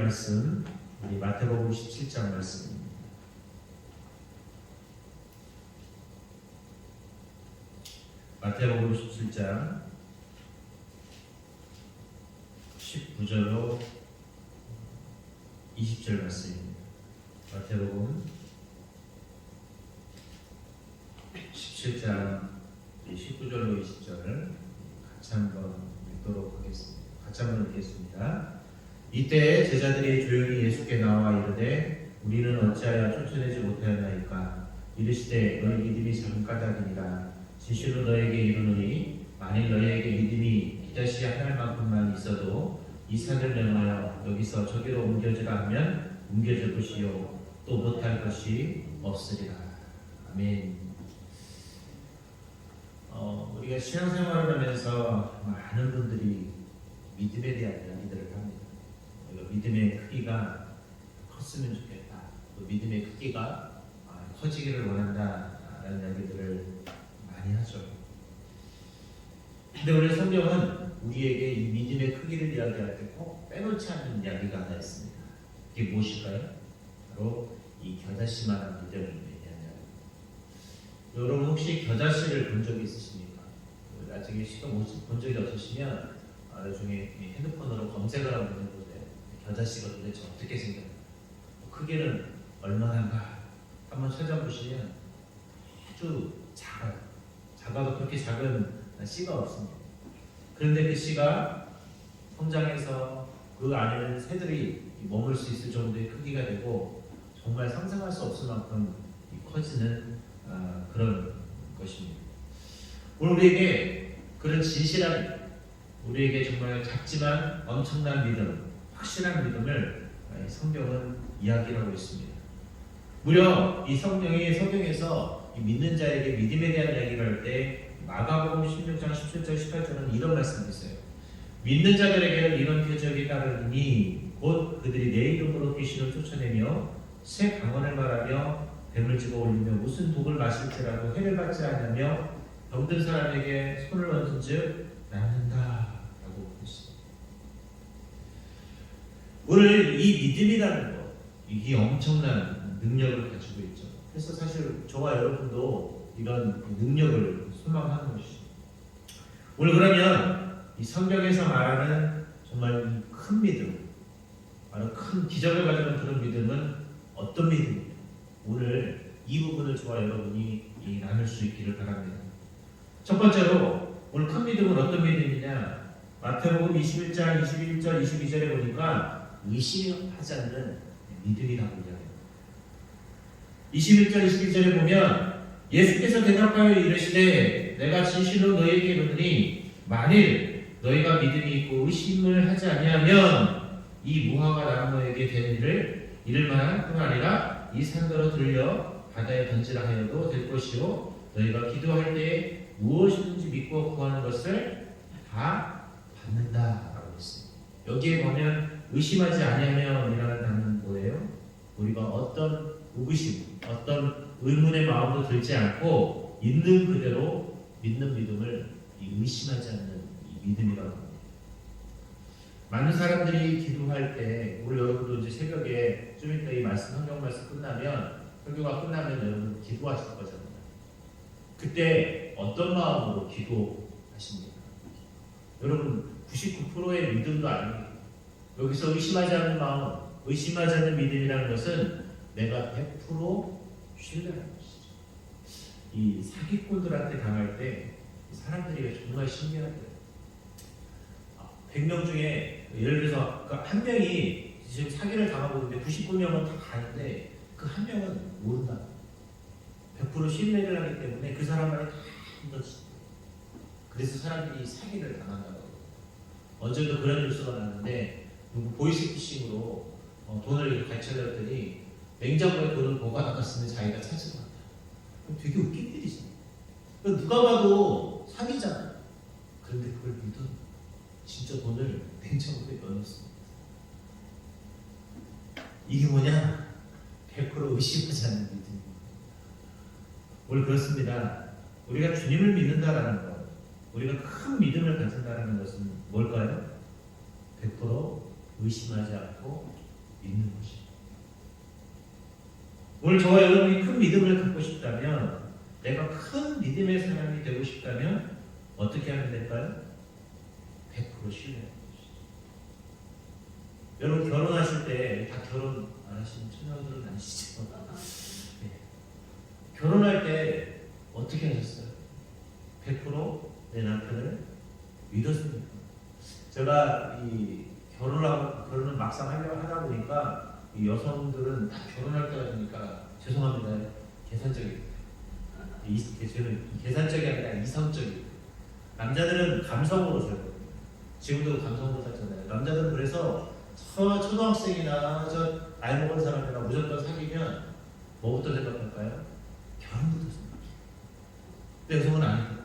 말씀, 우리 마태복음 17장 말씀입니다. 마태복음 17장 19절로 20절 말씀입니다. 마태복음 17장 19절로 20절을 같이 한번 읽도록 하겠습니다. 같이 한번 읽겠습니다. 이때 제자들이 조용히 예수께 나와 이르되 우리는 어찌하여 쫓아내지 못하였나이까? 이르시되 너희 믿음이 작은 까닭이니라. 진실로 너에게 이르노니 만일 너희에게 믿음이 기다시 하늘 만큼만 있어도 이 산을 명하여 여기서 저기로 옮겨지라 하면 옮겨질 것이요 또 못할 것이 없으리라. 아멘. 우리가 신앙생활을 하면서 많은 분들이 믿음에 대한 이야기들을 합니다. 믿음의 크기가 컸으면 좋겠다. 또 믿음의 크기가 커지기를 원한다라는 이야기들을 많이 하죠. 근데 오늘 성경은 우리에게 이 믿음의 크기를 이야기할 때 꼭 빼놓지 않는 이야기가 하나 있습니다. 그게 무엇일까요? 바로 이 겨자씨만한 믿음을 얘기하는. 여러분 혹시 겨자씨를 본 적이 있으십니까? 나중에 시험 본 적이 없으시면 나중에 핸드폰으로 검색을 한번 해보세요. 겨자씨가 도대체 어떻게 생겼나? 크기는 얼마나인가? 한번 찾아보시면 아주 작아요. 작아도 그렇게 작은 씨가 없습니다. 그런데 그 씨가 성장해서 그 안에는 새들이 머물 수 있을 정도의 크기가 되고 정말 상상할 수 없을 만큼 커지는 그런 것입니다. 오늘 우리에게 그런 진실한, 우리에게 정말 작지만 엄청난 믿음, 확실한 믿음을 성경은 이야기를 하고 있습니다. 무려 이 성경에서 믿는 자에게 믿음에 대한 이야기를 할 때 마가복음 16장 17절 18절은 이런 말씀이 있어요. 믿는 자들에게는 이런 표적이 따르니 곧 그들이 내 이름으로 귀신을 쫓아내며 새 방언을 말하며 뱀을 집어 올리며 무슨 독을 마실지라도 해를 받지 않으며 병든 사람에게 손을 얹은즉 낫는다 라고 했습니다. 오늘 이 믿음이라는 것, 이게 엄청난 능력을 가지고 있죠. 그래서 사실 저와 여러분도 이런 능력을 소망하는 것이죠. 오늘 그러면 이 성경에서 말하는 정말 큰 믿음, 바로 큰 기적을 가지는 그런 믿음은 어떤 믿음입니까? 오늘 이 부분을 저와 여러분이 나눌 수 있기를 바랍니다. 첫 번째로 오늘 큰 믿음은 어떤 믿음이냐? 마태복음 21장 21절 22절에 보니까 의심하지 않는 믿음이라고 이야기합니다. 21절 22절에 보면 예수께서 대답하여 이르시되 내가 진실로 너희에게 이르노니 만일 너희가 믿음이 있고 의심을 하지 아니하면 이 무화과 나무 너에게 되는 일을 이를 만한 뿐 아니라 이 산더러 들려 바다에 던지라 하여도 될 것이요 너희가 기도할 때 무엇이든지 믿고 구하는 것을 다 받는다라고 했습니다. 여기에 보면 의심하지 아니하면이라는 단어는 뭐예요? 우리가 어떤 의구심, 어떤 의문의 마음도 들지 않고 있는 그대로 믿는 믿음을 의심하지 않는 이 믿음이라고 합니다. 많은 사람들이 기도할 때, 우리 여러분도 이제 새벽에 좀 이따 이 말씀, 성경 말씀 끝나면, 설교가 끝나면 여러분 기도하실 거잖아요. 그때 어떤 마음으로 기도하십니까? 여러분 99%의 믿음도 아닙니다. 여기서 의심하지 않는 마음, 의심하지 않는 믿음이라는 것은 내가 100% 신뢰하는 것이죠. 이 사기꾼들한테 당할 때 사람들이 정말 신기하대요. 100명 중에 예를 들어서 한 명이 지금 사기를 당하고 있는데 99명은 다 가는데 그 한 명은 모른다. 100% 신뢰를 하기 때문에 그 사람만이 다 믿어지죠. 그래서 사람들이 사기를 당한다고. 언제도 그런 뉴스가 나왔는데 보이스피싱으로 돈을 가르쳐줬더니 냉장고에 돈을 보관해놨으면 자기가 찾은 것 같다. 그럼 되게 웃긴 일이죠. 누가 봐도 사기잖아요. 그런데 그걸 믿어 진짜 돈을 냉장고에 넣어놨습니다. 이게 뭐냐? 100% 의심하지 않는 믿음입니다. 오늘 그렇습니다. 우리가 주님을 믿는다라는 것, 우리가 큰 믿음을 가진다는 것은 뭘까요? 100% 의심하지 않고 믿는 것이. 오늘 저와 여러분이 큰 믿음을 갖고 싶다면, 내가 큰 믿음의 사람이 되고 싶다면 어떻게 하면 될까요? 100% 신뢰하는 것이죠. 여러분 결혼하실 때 다 결혼 안 하시는 청년들은 아니시죠? 네. 결혼할 때 어떻게 하셨어요? 100% 내 남편을 믿었습니까? 제가 이 결혼을 막상 하다 보니까 이 여성들은 다 결혼할 때가 되니까 죄송합니다. 계산적이에요. 저는 계산적이 아니라 이성적이에요. 남자들은 감성으로 살거든요. 지금도 감성으로 살잖아요. 남자들은 그래서 초등학생이나 나이 먹은 사람이나 무조건 사귀면 뭐부터 생각할까요? 결혼부터 생각해요. 근데 여성은 아니에요.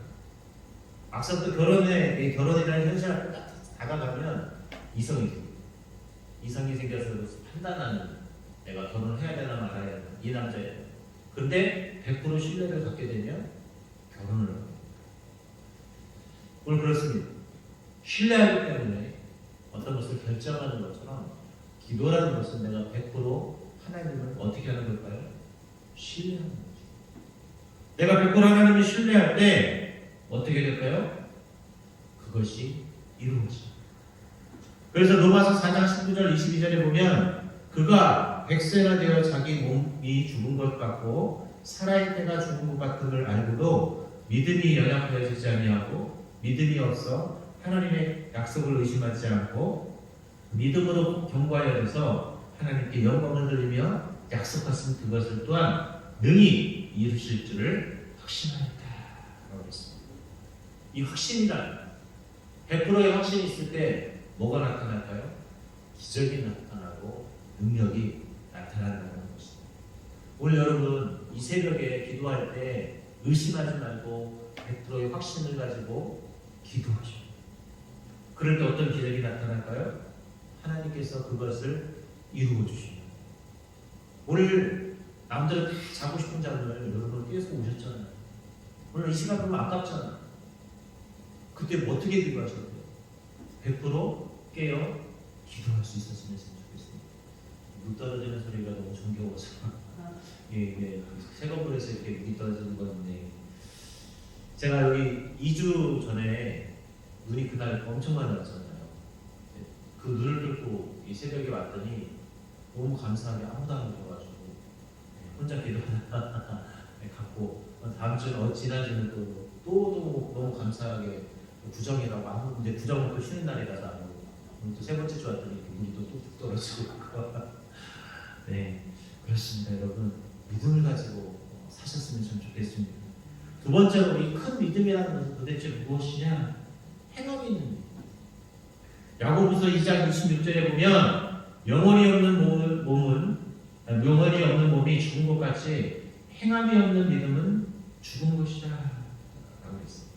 막상 또 결혼이라는 현실 앞에 다가가면 이성이 생겨서 판단하는, 내가 결혼을 해야 되나 말아야 되나, 이 남자예요. 근데 100% 신뢰를 갖게 되면 결혼을 합니다. 오늘 그렇습니다. 신뢰하기 때문에 어떤 것을 결정하는 것처럼 기도라는 것은 내가 100% 하나님을 어떻게 하는 걸까요? 신뢰하는 거죠. 내가 100% 하나님을 신뢰할 때 어떻게 될까요? 그것이 이루어집니다. 그래서 로마서 4장 19절 22절에 보면 그가 100세나 되어 자기 몸이 죽은 것 같고 살아있는 때가 죽은 것 같음을 알고도 믿음이 연약하여지지 아니하고 믿음이 없어 하나님의 약속을 의심하지 않고 믿음으로 견고하여져서 하나님께 영광을 돌리며 약속하신 그것을 또한 능히 이루실 줄을 확신하였다 라고 했습니다. 이 확신이란 100%의 확신이 있을 때 뭐가 나타날까요? 기적이 나타나고 능력이 나타난다는 것입니다. 오늘 여러분 이 새벽에 기도할 때 의심하지 말고 100%의 확신을 가지고 기도하십시오. 그럴 때 어떤 기적이 나타날까요? 하나님께서 그것을 이루어 주십니다. 오늘 남들은 다 자고 싶은 잠을 여러분 깨서 오셨잖아요. 오늘 이 시간 보면 아깝잖아요. 그때 뭐 어떻게 기도하셔야 돼요? 100% 깨어 기도할 수 있었으면 좋겠습니다. 물 떨어지는 소리가 너무 정겨워서 이게 새거물에서 이렇게 물이 떨어지는 건데, 제가 여기 2주 전에 눈이 그날 엄청 많이 왔잖아요. 그 눈을 뚫고 이 새벽에 왔더니 너무 감사하게 아무도 안 오셔가지고 혼자 기도하다가 갖고 다음 주는 지난주는 또 너무 감사하게 구정이라고 아무 근데 구정은 또 쉬는 날이라서 안 오고 또 세 번째 주 왔더니 물이 또 뚝뚝 떨어지고 네 그렇습니다. 여러분 믿음을 가지고 사셨으면 참 좋겠습니다. 두 번째로 이 큰 믿음이라는 것은 도대체 무엇이냐? 행함이 있는 믿음. 야고보서 2장 26절에 보면 영혼이 없는 몸이 죽은 것 같이 행함이 없는 믿음은 죽은 것이다 라고 했습니다.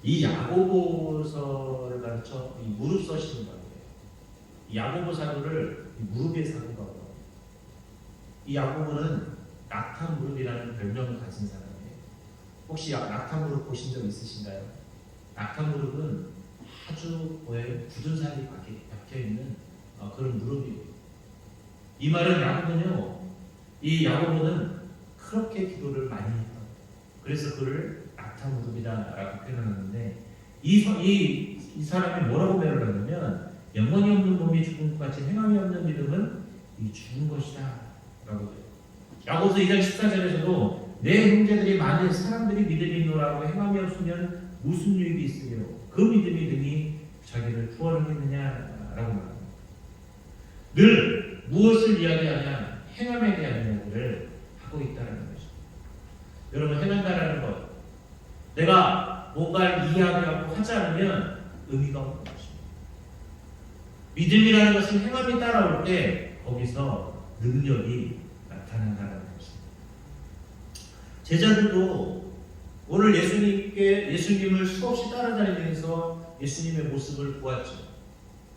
이 야고보서를 가르쳐 이 무릎 서시는 거예요. 이 야고보 사도를 무릎의 사도라고 합니다. 이 야고보는 낙타 무릎이라는 별명을 가진 사람이에요. 혹시 낙타 무릎 보신 적 있으신가요? 낙타 무릎은 아주 굳은 살이 박혀있는 그런 무릎이에요. 이 말은 이 야고보는 그렇게 기도를 많이 했다. 그래서 그를 낙타 무릎이다라고 표현하는데 이 사람이 뭐라고 표현을 하냐면 영혼이 없는 몸이 죽은 것 같이 행함이 없는 믿음은 이 죽은 것이다 라고 해요. 야고보서 2장 14절에서도 내 형제들이 만일 사람들이 믿음이 있노라고 행함이 없으면 무슨 유익이 있으며 그 믿음이 능히 자기를 구원하겠느냐라고 말합니다. 늘 무엇을 이야기하냐? 행함에 대한 이야기를 하고 있다는 것이죠. 여러분 행한다라는 것, 내가 뭔가를 이야기하고 하지 않으면 의미가 없는 것입니다. 믿음이라는 것은 행함이 따라올 때 거기서 능력이 나타난다는 것입니다. 제자들도 오늘 예수님을 수없이 따라다니면서 예수님의 모습을 보았죠.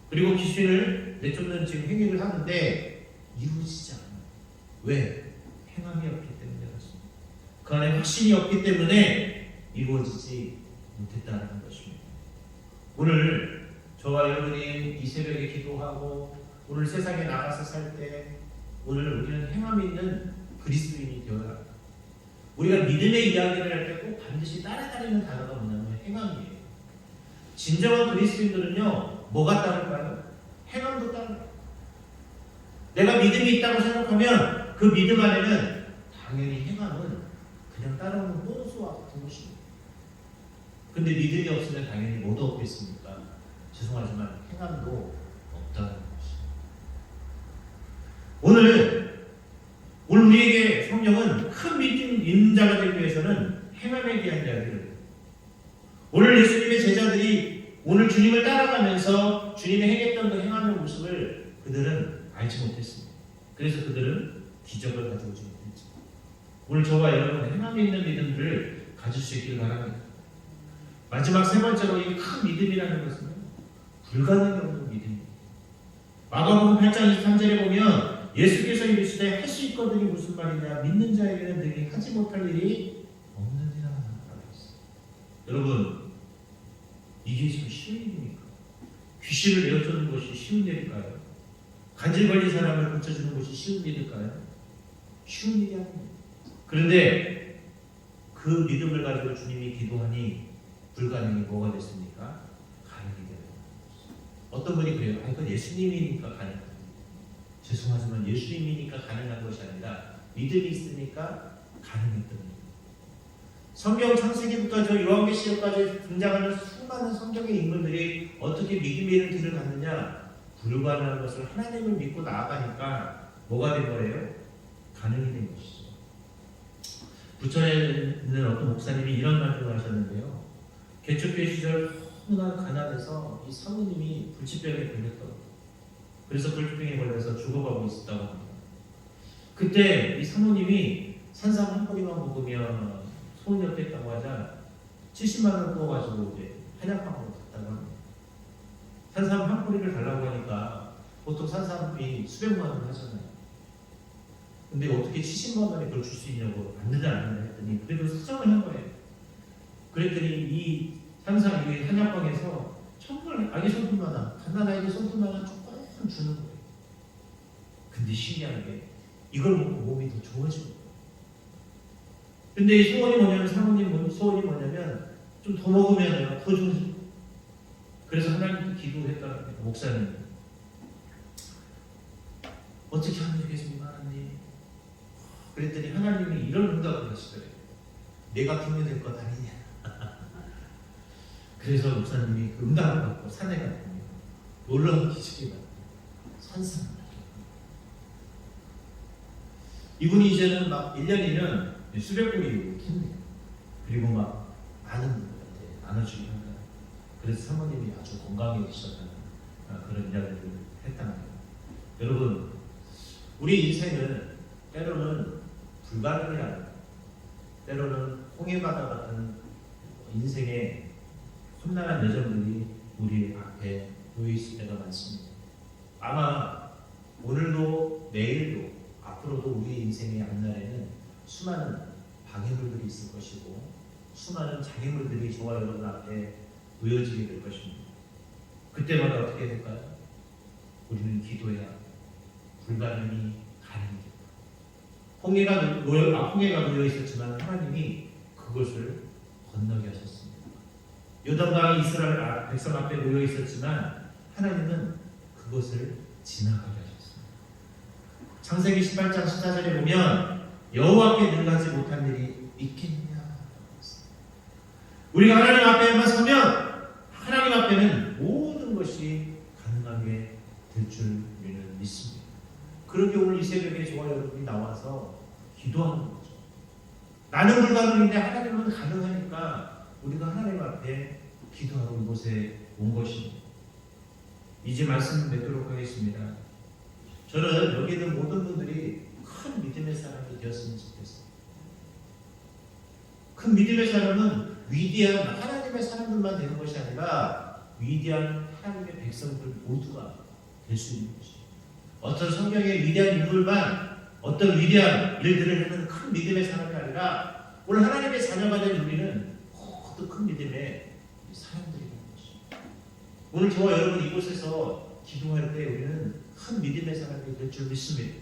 그리고 귀신을 내쫓는 지금 행위를 하는데 이루어지지 않아요. 왜? 행함이 없기 때문에 그렇습니다. 그 안에 확신이 없기 때문에 이루어지지 못했다는 것입니다. 오늘 저와 여러분이 이 새벽에 기도하고 오늘 세상에 나가서 살 때 오늘 우리는 행함이 있는 그리스도인이 되어야 합니다. 우리가 믿음의 이야기를 할 때 꼭 반드시 따라다니는 단어가 뭐냐면 행함이에요. 진정한 그리스도인들은요, 뭐가 따를까요? 행함도 따르요. 내가 믿음이 있다고 생각하면 그 믿음 안에는 당연히 행함은 그냥 따라오는 보너스와 같은 것입니다. 근데 믿음이 없으면 당연히 뭐도 없겠습니까? 죄송하지만 행함도 없다는 것입니다. 오늘 우리에게 성령은 큰 믿음 있는 자가 되기 위해서는 행함에 대한 이야기를 해요. 오늘 예수님의 제자들이 오늘 주님을 따라가면서 주님이 행했던 그 행함의 모습을 그들은 알지 못했습니다. 그래서 그들은 기적을 가져오지 못했죠. 오늘 저와 여러분 행함이 있는 믿음을 가질 수 있기를 바랍니다. 마지막 세 번째로 이 큰 믿음이라는 것은 불가능이 없는 믿음입니다. 마가복음 8장 23절에 보면 예수께서 이르시되 할 수 있거든이 무슨 말이냐, 믿는 자에게는 능히 하지 못할 일이 없느니라 라고 했어요. 여러분, 이게 지금 쉬운 일입니까? 귀신을 내어쫓는 것이 쉬운 일일까요? 간질 걸린 사람을 고쳐주는 것이 쉬운 일일까요? 쉬운 일이 아닙니다. 그런데 그 믿음을 가지고 주님이 기도하니 불가능이 뭐가 됐습니까? 가능이 되는 거예요. 어떤 분이 그래요. 그건 예수님이니까 가능합니다. 죄송하지만 예수님이니까 가능한 것이 아니라 믿음이 있으니까 가능했던 거예요. 성경 창세기부터 저 요한계시록까지 등장하는 수많은 성경의 인물들이 어떻게 믿음의 길을 갔느냐? 불가능한 것을 하나님을 믿고 나아가니까 뭐가 된 거예요? 가능이 된 것이죠. 부천에 있는 어떤 목사님이 이런 말씀을 하셨는데요. 개척교회 시절 너무나 가난해서 이 사모님이 불치병에 걸렸다고. 그래서 불치병에 걸려서 죽어가고 있었다고 합니다. 그때 이 사모님이 산삼 한 뿌리만 먹으면 소원이 없겠다고 하자 70만 원 구워가지고 이제 한약방으로 갔다고 합니다. 산삼 한 뿌리를 달라고 하니까 보통 산삼이 수백만 원 하잖아요. 근데 어떻게 70만 원에 그걸 줄 수 있냐고 안 된다 했더니 그래도 사정을 한 거예요. 그랬더니 이 산삼 이 한약방에서 정말 아기 손톱만 한 갓난아기 손톱만 한 조금 주는 거예요. 근데 신기한 게 이걸 먹고 몸이 더 좋아지는 거예요. 근데 이 소원이 뭐냐면 사모님 소원이 뭐냐면 좀 더 먹으면 더 좋아지고. 그래서 하나님께 기도했다는 거예요. 목사님 어떻게 하면 되겠습니까 하나님? 그랬더니 하나님이 이런 응답을 하시더래요. 내가 키우면 될 것 아니냐. 그래서 목사님이 그 응답을 받고 산에 갔더니 놀라운 기적이 나타나요. 산삼. 이분이 이제는 막 1년이면 수백 뿌리 킵니다. 그리고 막 많은 분들한테 나눠주기로 한다. 그래서 사모님이 아주 건강해지셨다는 그런 이야기를 했다는 거예요. 여러분, 우리 인생은 때로는 불가능이 아니라 때로는 홍해바다 같은 인생의 험난한 여정들이 우리 앞에 놓여 있을 때가 많습니다. 아마 오늘도 내일도 앞으로도 우리 인생의 앞날에는 수많은 방해물들이 있을 것이고 수많은 장애물들이 저와 여러분 앞에 놓여지게 될 것입니다. 그때마다 어떻게 될까요? 우리는 기도해야 불가능이 가능이 됩니다. 홍해가 놓여 있었지만 하나님이 그것을 건너게 하셨습니다. 요단강이 이스라엘 백성 앞에 놓여 있었지만 하나님은 그것을 지나가게 하셨습니다. 창세기 18장 14절에 보면 여호와께 능가하지 못한 일이 있겠느냐. 우리가 하나님 앞에만 서면 하나님 앞에는 모든 것이 가능하게 될 줄 우리는 믿습니다. 그렇게 오늘 이 새벽에 저와 여러분이 나와서 기도하는 거죠. 나는 불가능인데 하나님은 가능하니까 우리가 하나님 앞에 기도하러 이곳에 온 것입니다. 이제 말씀 맺도록 하겠습니다. 저는 여기 있는 모든 분들이 큰 믿음의 사람이 되었으면 좋겠어요. 큰 믿음의 사람은 위대한 하나님의 사람들만 되는 것이 아니라 위대한 하나님의 백성들 모두가 될 수 있는 것입니다. 어떤 성경의 위대한 인물만 어떤 위대한 일들을 하는 큰 믿음의 사람이 아니라 오늘 하나님의 자녀가 된 우리는 모두 큰 믿음의 사람들이 되는 것입니다. 오늘 저와 여러분 이곳에서 기도할 때 우리는 큰 믿음의 사람이 될 줄 믿습니다.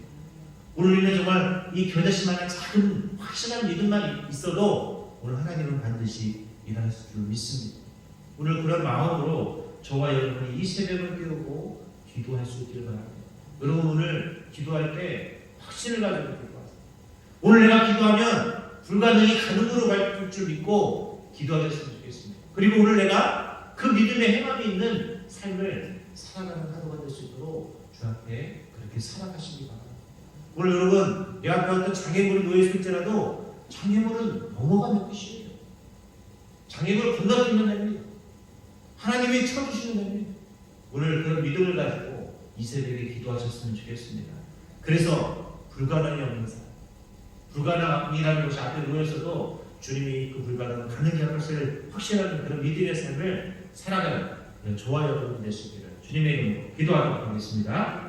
오늘 우리는 정말 이 겨자씨만한 작은 확실한 믿음만 있어도 오늘 하나님은 반드시 일하실 줄 믿습니다. 오늘 그런 마음으로 저와 여러분이 이 새벽을 깨우고 기도할 수 있기를 바랍니다. 여러분 오늘 기도할 때 확신을 가지고 기도하세요. 오늘 내가 기도하면 불가능이 가능으로 바뀔 줄 믿고 기도하셨으면 좋겠습니다. 그리고 오늘 내가 그 믿음의 행함이 있는 삶을 살아가는 하루가 될 수 있도록 주 앞에 그렇게 살아가시기 바랍니다. 오늘 여러분 내 앞에 어떤 장애물이 놓여있을지라도 장애물은 넘어가는 것이에요. 장애물을 건너뛰면 됩니다. 하나님이 쳐주시는 겁니다. 오늘 그런 믿음을 가지고 이 새벽에 기도하셨으면 좋겠습니다. 그래서 불가능이 없는 삶, 불가능이라는 것이 앞에 놓여서도 주님이 그 불가능을 가능히 할 것을 확신하는 그런 믿음의 삶을 살아가는 저와 여러분 되시기를 주님의 이름으로 기도하도록 하겠습니다.